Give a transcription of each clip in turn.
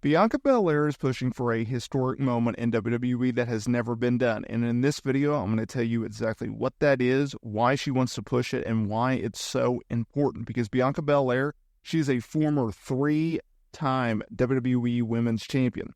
Bianca Belair is pushing for a historic moment in WWE that has never been done. And in this video, I'm going to tell you exactly what that is, why she wants to push it, and why it's so important. Because Bianca Belair, she's a former 3-time WWE Women's Champion.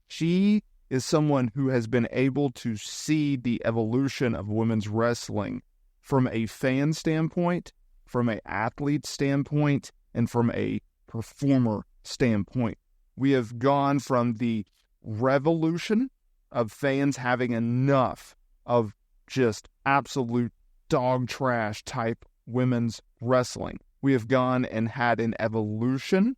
She is someone who has been able to see the evolution of women's wrestling from a fan standpoint, from an athlete standpoint, and from a performer standpoint. We have gone from the revolution of fans having enough of just absolute dog trash type women's wrestling. We have gone and had an evolution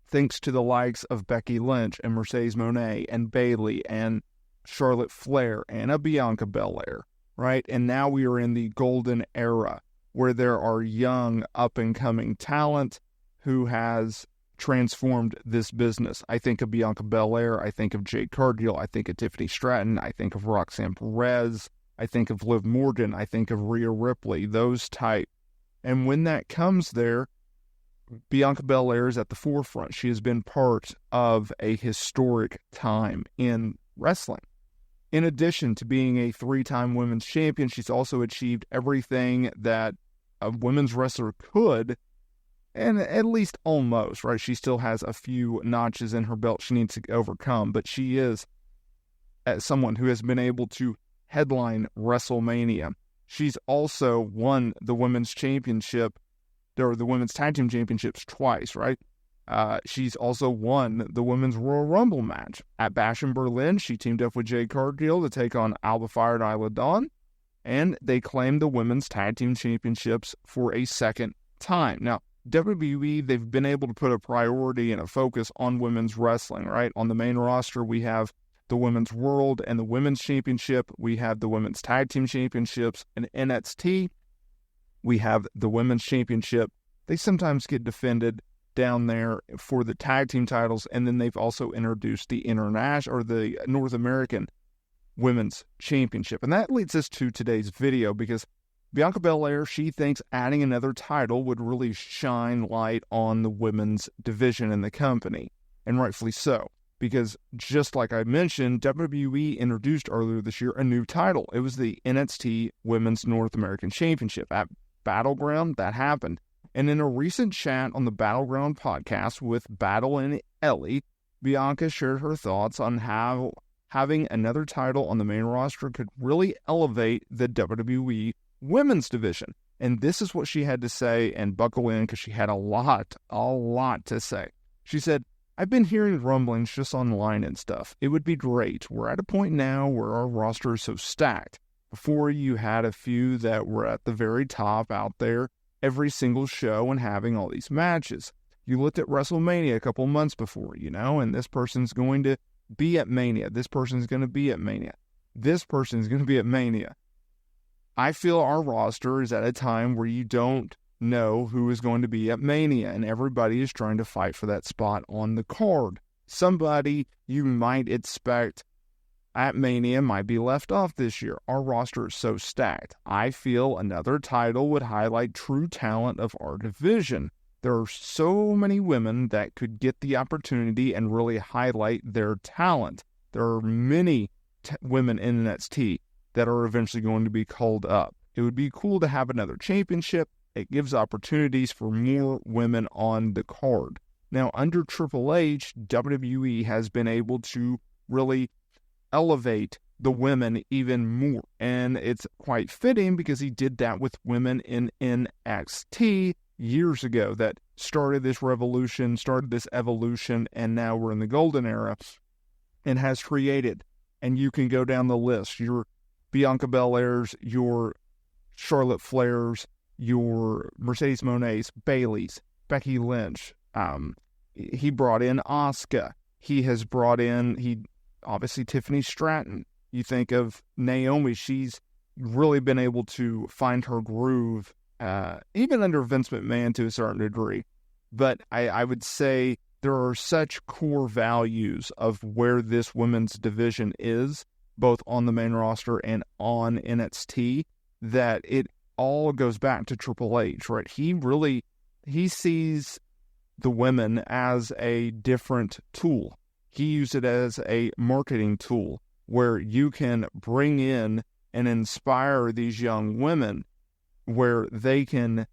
thanks to the likes of Becky Lynch and Mercedes Moné and Bayley and Charlotte Flair and a Bianca Belair, right? And now we are in the golden era where there are young up-and-coming talent who has transformed this business. I think of Bianca Belair, I think of Jade Cargill, I think of Tiffany Stratton, I think of Roxanne Perez, I think of Liv Morgan, I think of Rhea Ripley, those type. And when that comes there, Bianca Belair is at the forefront. She has been part of a historic time in wrestling. In addition to being a 3-time women's champion, she's also achieved everything that a women's wrestler could, and at least almost, right? She still has a few notches in her belt she needs to overcome, but she is someone who has been able to headline WrestleMania. She's also won the women's championship, or the women's tag team championships twice, right? She's also won the women's Royal Rumble match. At Bash in Berlin, she teamed up with Jade Cargill to take on Alba Fire and Isla Dawn, and they claimed the women's tag team championships for a second time. Now, WWE, they've been able to put a priority and a focus on women's wrestling, right? On the main roster, we have the Women's World and the Women's Championship. We have the Women's Tag Team Championships and NXT. We have the Women's Championship. They sometimes get defended down there for the tag team titles, and then they've also introduced the international or the North American Women's Championship. And that leads us to today's video, because Bianca Belair, she thinks adding another title would really shine light on the women's division in the company, and rightfully so, because just like I mentioned, WWE introduced earlier this year a new title. It was the NXT Women's North American Championship. At Battleground, that happened. And in a recent chat on the Battleground podcast with Battle and Ellie, Bianca shared her thoughts on how having another title on the main roster could really elevate the WWE women's division. And this is what she had to say, and buckle in because she had a lot to say. She said, "I've been hearing rumblings just online and stuff. It would be great. We're at a point now where our roster is so stacked. Before, you had a few that were at the very top out there every single show and having all these matches. You looked at WrestleMania a couple months before, and this person's going to be at Mania. This person's going to be at Mania. This person's going to be at Mania. I feel our roster is at a time where you don't know who is going to be at Mania, and everybody is trying to fight for that spot on the card. Somebody you might expect at Mania might be left off this year. Our roster is so stacked. I feel another title would highlight true talent of our division. There are so many women that could get the opportunity and really highlight their talent. There are many women in NXT that are eventually going to be called up. It would be cool to have another championship. It gives opportunities for more women on the card. Now, under Triple H, WWE has been able to really elevate the women even more. And it's quite fitting because he did that with women in NXT years ago that started this revolution, started this evolution, and now we're in the golden era and has created. And you can go down the list. Your Bianca Belairs, your Charlotte Flairs, your Mercedes Moné's, Bayley's, Becky Lynch. He brought in Asuka. He has brought in, obviously Tiffany Stratton. You think of Naomi, she's really been able to find her groove, even under Vince McMahon to a certain degree. But I would say there are such core values of where this women's division is, both on the main roster and on NXT, that it all goes back to Triple H, right? He sees the women as a different tool. He used it as a marketing tool where you can bring in and inspire these young women where they can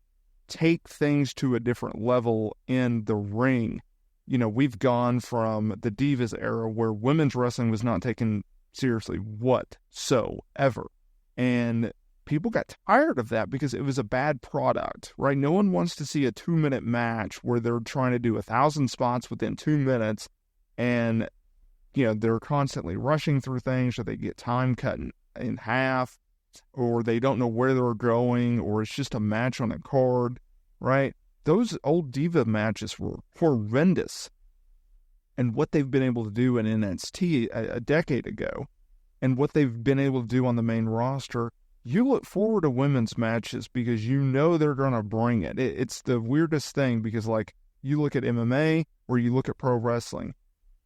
take things to a different level in the ring. You know, we've gone from the Divas era where women's wrestling was not taken seriously whatsoever. And people got tired of that because it was a bad product, right? No one wants to see a 2-minute match where they're trying to do 1,000 spots within 2 minutes and, you know, they're constantly rushing through things, or they get time cut in half, or they don't know where they're going, or it's just a match on a card, right? Those old diva matches were horrendous. And what they've been able to do in NXT a decade ago, and what they've been able to do on the main roster, you look forward to women's matches because you know they're going to bring it. It's the weirdest thing because, like, you look at MMA or you look at pro wrestling.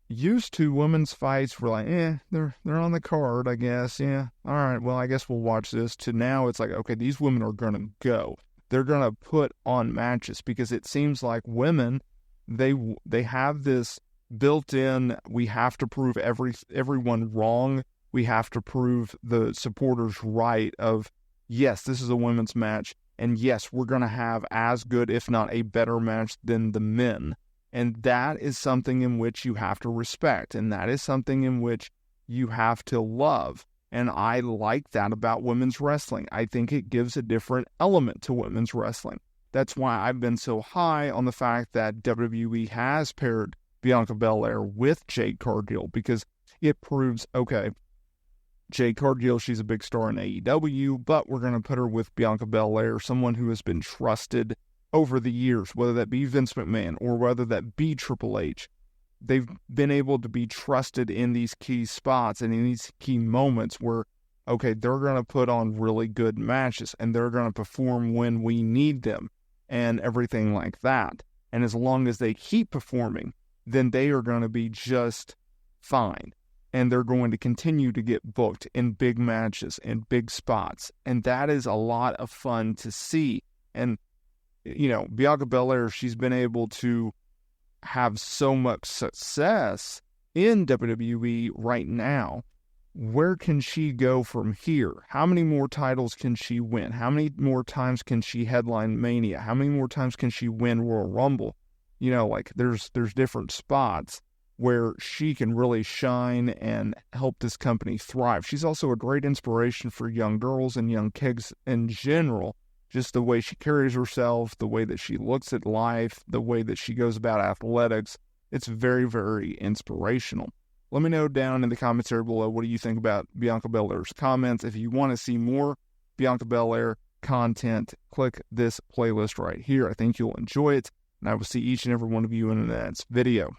Used to, women's fights were like, they're on the card, I guess. Yeah, all right, well, I guess we'll watch this. To now, it's like, okay, these women are going to go. They're going to put on matches because it seems like women, they have this built-in, we have to prove everyone wrong. We have to prove the supporters right of, yes, this is a women's match, and yes, we're going to have as good, if not a better match than the men. And that is something in which you have to respect, and that is something in which you have to love. And I like that about women's wrestling. I think it gives a different element to women's wrestling. That's why I've been so high on the fact that WWE has paired Bianca Belair with Jade Cargill, because it proves, okay, Jade Cargill, she's a big star in AEW, but we're going to put her with Bianca Belair, someone who has been trusted over the years, whether that be Vince McMahon or whether that be Triple H. They've been able to be trusted in these key spots and in these key moments where, okay, they're going to put on really good matches and they're going to perform when we need them and everything like that. And as long as they keep performing, then they are going to be just fine. And they're going to continue to get booked in big matches and big spots. And that is a lot of fun to see. And, you know, Bianca Belair, she's been able to have so much success in WWE right now. Where can she go from here? How many more titles can she win? How many more times can she headline Mania? How many more times can she win Royal Rumble? You know, like there's different spots where she can really shine and help this company thrive. She's also a great inspiration for young girls and young kids in general. Just the way she carries herself, the way that she looks at life, the way that she goes about athletics. It's very, very inspirational. Let me know down in the comments area below, what do you think about Bianca Belair's comments? If you want to see more Bianca Belair content, click this playlist right here. I think you'll enjoy it, and I will see each and every one of you in the next video.